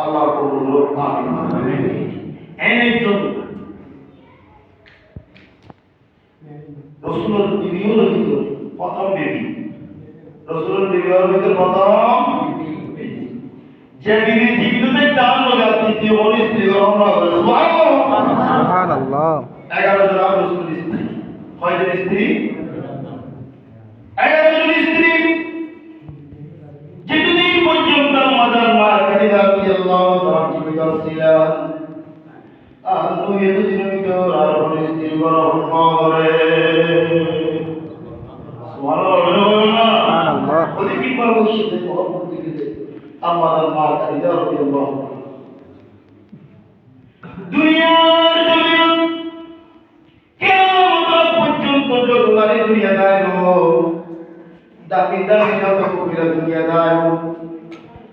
আল্লাহ কবুল করুন আমিন একজন রাসূলের বিবিও লিখিত প্রথম বিবি রাসূলের বিবির মধ্যে প্রথম যে বিবি জীবিততে দান হলে তৃতীয় বলি স্ত্রী গ্রহণ করে সুবহানাল্লাহ 11 জন রাসূলের স্ত্রী কয়জন স্ত্রী 11 জন স্ত্রী যেদিন পর্যন্ত আমাদের মা খাদিজা রাদিয়াল্লাহু তাআলা জীবিত ছিলেন আর নবী এতদিন ভিতর আর হলে স্ত্রী গ্রহণ করে সুবহানাল্লাহ ওই কি পরামর্শতে মহব্বত দিতে আমাদের মা খাদিজা রাদিয়াল্লাহু দুনিয়ার জমিন কিয়ামত পর্যন্ত যত নারী দুনিয়া দায় দামি দামি যত কবিরা দুনিয়া দায়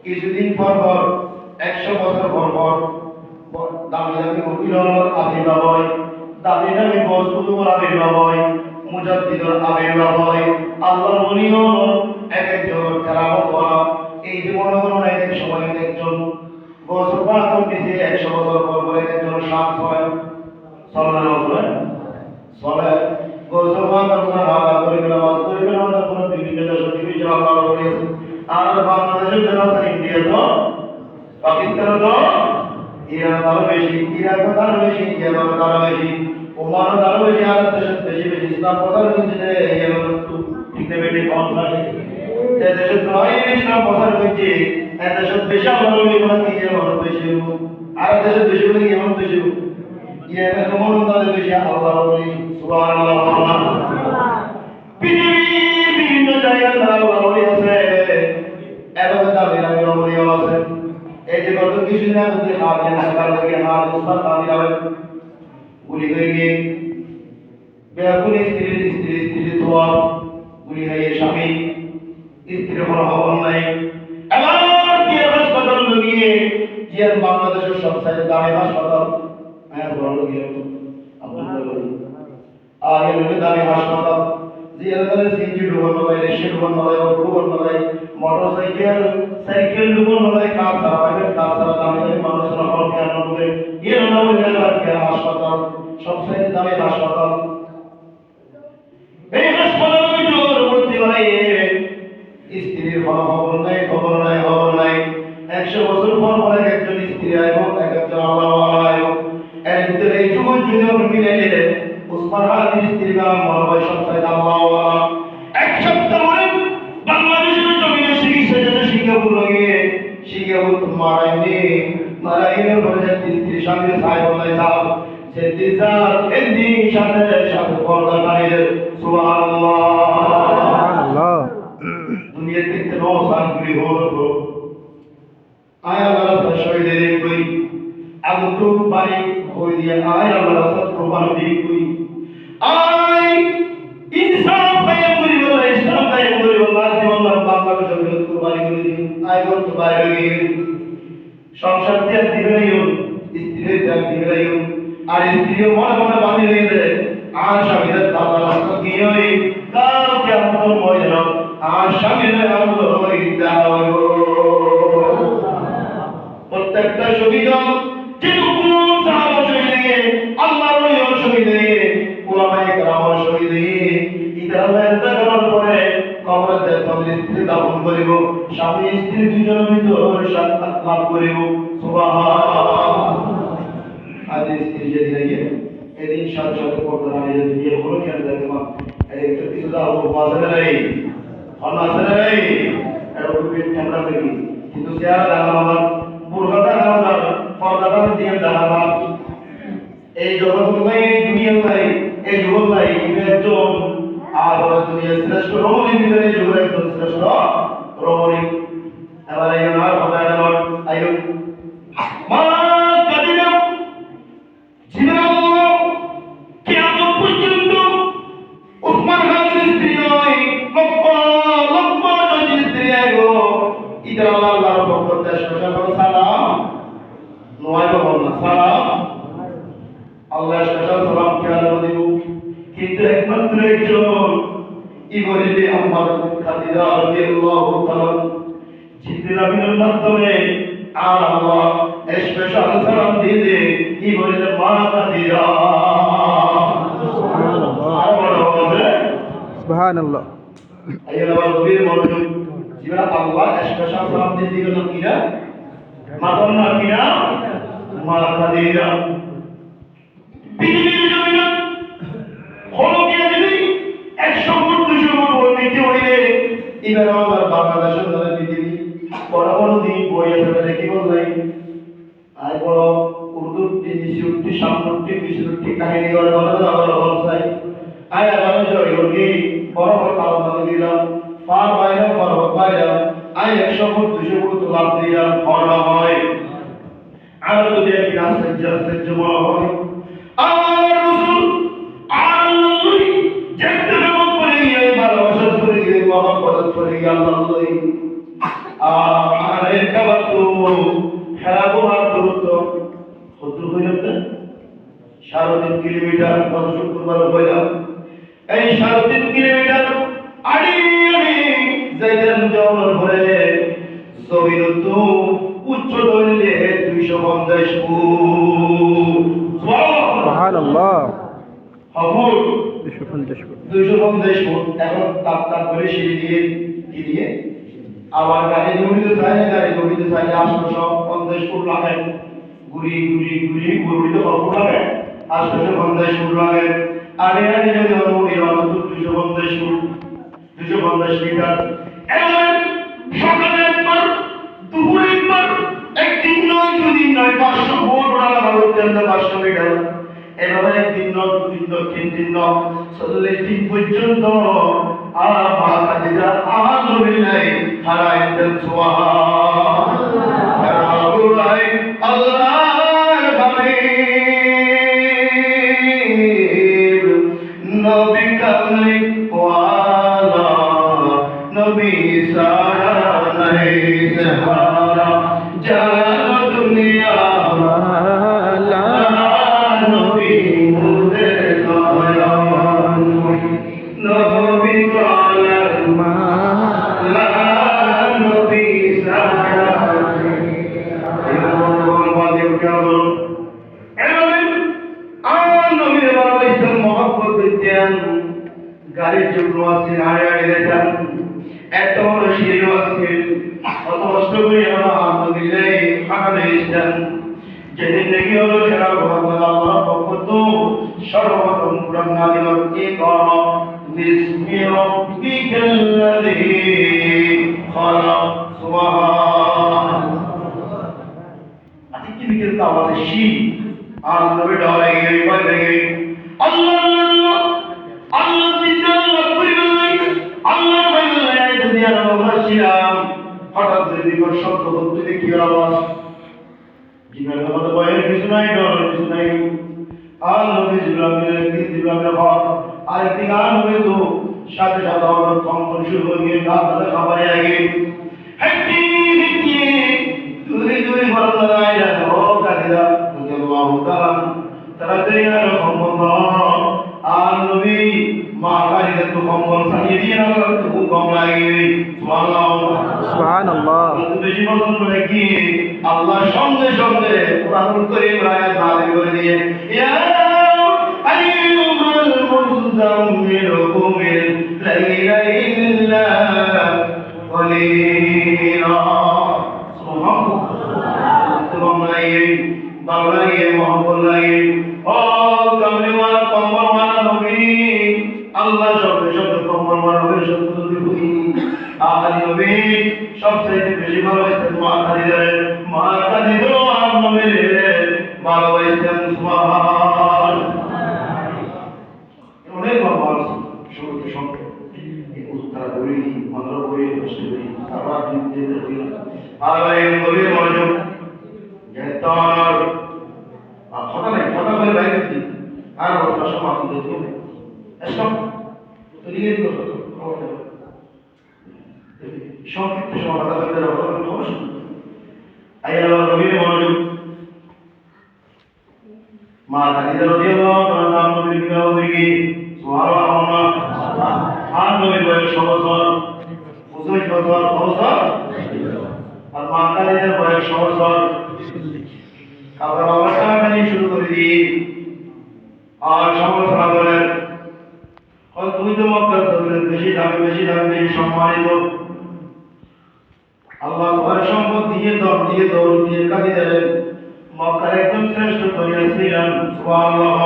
কিছুদিন পর 100 বছর পর দামি দামি কবিরার আবির্ভাব হয় দামি দামি বস্তুর আবির্ভাব হয় মুজাদ্দিদের আবির্ভাব হয় আল্লাহর ওলিও এক একজন কেরামত ওয়ালা এই যে মনে করুন এক সময় একজন বছর পার করতেছে 100 বছর পর একজন শান্ত হয় সাল্লাল্লাহু আলাইহি সলে বছর পার করে হাওয়া করে নামাজ করে নামাজ করে বিভিন্ন দেশে বিভিন্ন আল্লাহ রয়েছে আর বাংলাদেশের জন্য ইন্ডিয়া তো পাকিস্তান তো ইরান আরো বেশি ইরাক আরো বেশি ইরান আরো বেশি ওমান আরো বেশি আর দেশের বেশি বেশি ইসলাম প্রচার করছে এই ঠিক নেবে কনফারেন্স যে দেশের নয় ইসলাম প্রচার করছে এই দেশের বেশি আলো মানে কি আলো বেশি আর দেশের বেশি বলে কি আলো বেশি ইরানের কমন তাদের বেশি আল্লাহর ওলি সুবহানাল্লাহ পৃথিবীর বিভিন্ন জায়গায় আল্লাহর ওলি আছে এবং তাদের ওলিও আছে এই যে গত কিছুদিন আগে যে হাদিয়া সরকার থেকে হাত উসমান তামিল হবে গুলি হয়ে গিয়ে বেয়াকুল স্ত্রী তোয়া গুলি হয়ে স্বামী স্ত্রীর কোনো খবর নাই এবার কি হাসপাতাল গিয়ে যে বাংলাদেশের সবচেয়ে দামি হাসপাতাল হ্যাঁ বড় গিয়ে আর এর দামি হাসপাতাল যে এলাকায় সিএনজি ঢুকানো হয় রেশে ঢুকানো হয় ঢুকানো হয় সাইকেল ঢুকানো হয় কাজ ছাড়া দামি দামি মানুষের হল কেন করে এর নাম এলাকার হাসপাতাল সবচেয়ে দামি হাসপাতাল এই হাসপাতালের ভিতর ভর্তি করে স্ত্রীর খবর নাই 100 বছর পর একজন স্ত্রী এবং একজন আল্লাহ এর ভিতরে এই যুবক যুবক মিলে উসমান আলীর স্ত্রী নাম মরবাই সবচেয়ে আল্লাহ এক সপ্তাহ পরে বাংলাদেশের জমিনে সিঙ্গাপুর মারাইনে বলে স্ত্রী সঙ্গে সাহেবুল্লাহ সাহেব যে দিজার হিন্দি সাথে পর্দা নারীদের সুবহানাল্লাহ দুনিয়াতে কোনো শান্তি হলো আয় আল্লাহ শহীদের কই আগতো বাড়ি হই দিয়া আয় আল্লাহ সত্রবান দি কই আয় ইনসাফ পায় করি বলে ইসলাম পায় করি বলে জীবন বাংলাদেশের বিরুদ্ধে কুরবানি করে দিন আয় করতে বাইরে সংসার ত্যাগ দিবেন স্ত্রীর ত্যাগ দিবেন আর স্ত্রীও মনে মনে বাঁধি হয়ে যায় আর স্বামীদের দাদা রাস্তা গিয়ে কাল কেমন ময়দান আর স্বামীদের আল্লাহ প্রত্যেকটা শহীদ যেটুকু সাহাবা শহীদ আল্লাহর ওলির শহীদ উলামায়ে কেরামের শহীদ ইদারার করার পরে কবরে তাদের স্ত্রী দাফন করিব স্বামী স্ত্রী দুজনের ভিতর সাক্ষাৎ লাভ করিব সুবহানাল্লাহ আজ স্ত্রী যদি লাগে এদিন সাথে সাথে পড়তে না যে বিয়ে হলো কেন দেখতে মা এই তো কিছু দাও বাজারে নাই অন্য আছে নাই এটা খুবই ঠান্ডা থেকে কিন্তু যারা দাঁড়ানো বুরখাটা দাঁড়ানো পর্দাটা দিয়ে দাঁড়ানো এই জগৎ নাই দুনিয়া নাই এই জগৎ নাই একজন আর দুনিয়ার শ্রেষ্ঠ রমণীর ভিতরে যুগের একজন শ্রেষ্ঠ রমণী এবার এই আমার কথা এটা আয়ু মা কাদিনা জীবন কিয়ামত পর্যন্ত উসমান খানের স্ত্রী নয় লক্ষ লক্ষ নদীর স্ত্রী আইগো ইদা আল্লাহর পক্ষ থেকে স্পেশাল সালাম নয় বল না সালাম আল্লাহ স্পেশাল সালাম কেন দিব কিন্তু একমাত্র একজন ইবরিলি আম্মার খাদিজা রাদিয়াল্লাহু তাআলা জিবরাইলের মাধ্যমে আর আল্লাহ স্পেশাল সালাম দিয়ে কি বলেন মা খাদিজা সুবহানাল্লাহ। আল্লাহ নবীর মনোযোগ জিবরাইল আল্লাহ স্পেশাল সালাম দিয়ে দিল কিনা মাদার না কিনা মা খাদিজা পৃথিবীর জমিনে হলো কি জানি 100 ফুট 200 ফুট বলতে হইলে এবার আমাদের বাংলাদেশের ধরে পৃথিবী বড় বড় দিন বইয়ে ফেলে কি বললেন আর বড় উর্দু ইনস্টিটিউটটি সামনেটি বিশ্বটি কাহিনী করে বলছাই আয় আবার জয় হোগি বড় বড় কালমাতে দিলাম পার বাইরা পর্বত বাইরা আয় 100 ফুট 200 ফুট লাভ দিলাম ফরলা হয় আর যদি এক রাস্তায় জমা হয় আর রাসূল আল্লাহ যেতে মত করে গিয়ে ভালোবাসা করে গিয়ে মহব্বত করে গিয়ে আল্লাহ আর এক খাবার তো খেলাবো আর দূরত্ব কত হইল 3.5 কিলোমিটার কত শুক্রবার হইলাম এই 3.5 কিলোমিটার আড়ি আড়ি যাইতেন জঙ্গল ভরে জমিন তো উচ্চ দলিলে 250 ফুট সুবহানাল্লাহ। Foot 250 foot. 250 ফুট এখন তাপ করে সিঁড়ি দিয়ে কি দিয়ে আবার গাড়ি দৌড়িতে চাইলে 850 ফুট লাগে ঘুরি তো কত লাগে 850 ফুট লাগে আরে আরে যদি আমরা উড়ি 250 ফুট 250 মিটার এবার সকালে একবার দুপুরে একবার একদিন নয় দুদিন নয় 500 ফুট ওড়ানো হবে 500 মিটার এভাবে একদিন নয় দুদিন নয় 3 দিন নয় 40 দিন পর্যন্ত আমার খাদিজা আর নবী নাই হারাইতেন সুবহানাল্লাহ আল্লাহর হাবিব নবী কামলি ওয়ালা নবী সারা নাই সাহারা জানো দুনিয়া মালা নবী মুদের নয়ন নবী কালার মালা নবী সারা এমন বাদিও কেমন এমন আর নবীর বাবা মহব্বত দিতেন গাড়ির জন্য আছে আড়ে আড়ে যেতেন এত বড় সিঁড়ি আছে অত কষ্ট করে আমার নবীরে খাটানো এসেছেন যেদিন নাকি হলো সেরা ভগবান আল্লাহ পক্ষ তো সর্বপ্রথম কুরআন নাযিল ইকরা বিসমি রাব্বিকাল্লাযী খালাক সুবহানাল্লাহ আজকে কি বিকেল আওয়াজে শি আর নবী ডরে গিয়ে বলে গিয়ে আল্লাহ আল্লাহ দিদাল্লাহ পরিবলাই আল্লাহ বাইলাই এই দুনিয়ার মহাশিরাম হঠাৎ যদি কোন শব্দ হতে কি আওয়াজ জীবনের মধ্যে ভয়ের কিছু নাই ডরের কিছু নাই আর নবী জিবরাইলের হক আর একদিন আর নবী তো সাথে সাথে আমার কম্পন শুরু হয়ে গিয়ে গাছপালা খাবারে আগে হেঁটে হেঁটে দূরে ভালো লাগাই ও কাদিরা রাদিয়াল্লাহু তাআলা তাড়াতাড়ি আর সম্বন্ধ আর নবী মা কাদিরা তো কম্পন সাজিয়ে দিয়ে আল্লাহ খুব কম লাগে সুবহানাল্লাহ। বেশি পছন্দ নাকি আল্লাহ সঙ্গে সঙ্গে কোরআনুল কারীম আয়াত নাযিল করে দিয়ে ইয়া আইয়ুহাল মুযাম্মিল কুমিল লাইলা ইল্লা কলিলা সুবহানাল্লাহ বাংলায় মহব্বত ও কামলিওয়ালা কম্বলওয়ালা নবী আল্লাহ সঙ্গে সঙ্গে কম্বলওয়ালা নবী সঙ্গে দিবি আর নবী সবচেয়ে বেশি ভালোবাসতেন মা খাদিজা আর নবীর ভালোবাসতেন সুবহান অনেক ভালোবাসা শুরুতে সঙ্গে উত্তরা করি মন্ত্র করি কষ্ট করি আবার দিতে করি আর এই নবীর মনোযোগ যেতার কথা বলে বাইরে দিই আর কথা সমাপ্ত দিতে হবে এসব তো লিখে দিল সংক্ষিপ্ত সমাধান অবশ্যই আল্লাহ নবীর মনোযোগ মা খাদিজা রাদিয়াল্লাহু তাআলা নবীর বিবাহ থেকে সুবহানাল্লাহ আর নবীর বয়স 6 বছর 25 বছর মা কালীদের বয়স সহস্র আবার অবস্থান শুরু করে দিই আর সমালোচনা করেন তুই তো মক্কার দৌড়ের বেশি দামে বেশি সম্মানিত আল্লাহ তোমার সম্পদ দিয়ে দর দিয়ে দৌড় দিয়ে কাঁদি দেবেন মক্কার একজন শ্রেষ্ঠ দরিয়া ছিলেন সুবহানাল্লাহ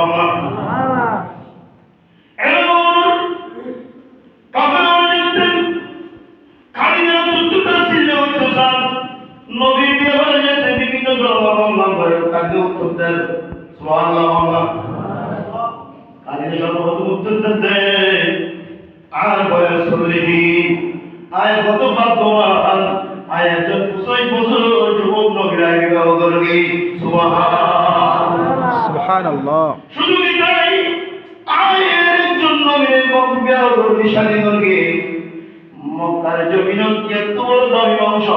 নবীর বিয়ে যেতে বিভিন্ন ধর্মাবলম্বন করে তাকে উত্তর দেন সুবহানাল্লাহ কাজে সর্বপ্রথম উত্তর দেন আর বয়স চল্লিশ আয় কত ভাগ্যবান আয় একজন 25 বছর যুবক নবীরা বিবাহ করবে সুবহানাল্লাহ শুধু কি তাই আয় একজন নবীর বিবাহ করবে শাদী করবে মক্কার জমিন কি এত বড় দামি বংশ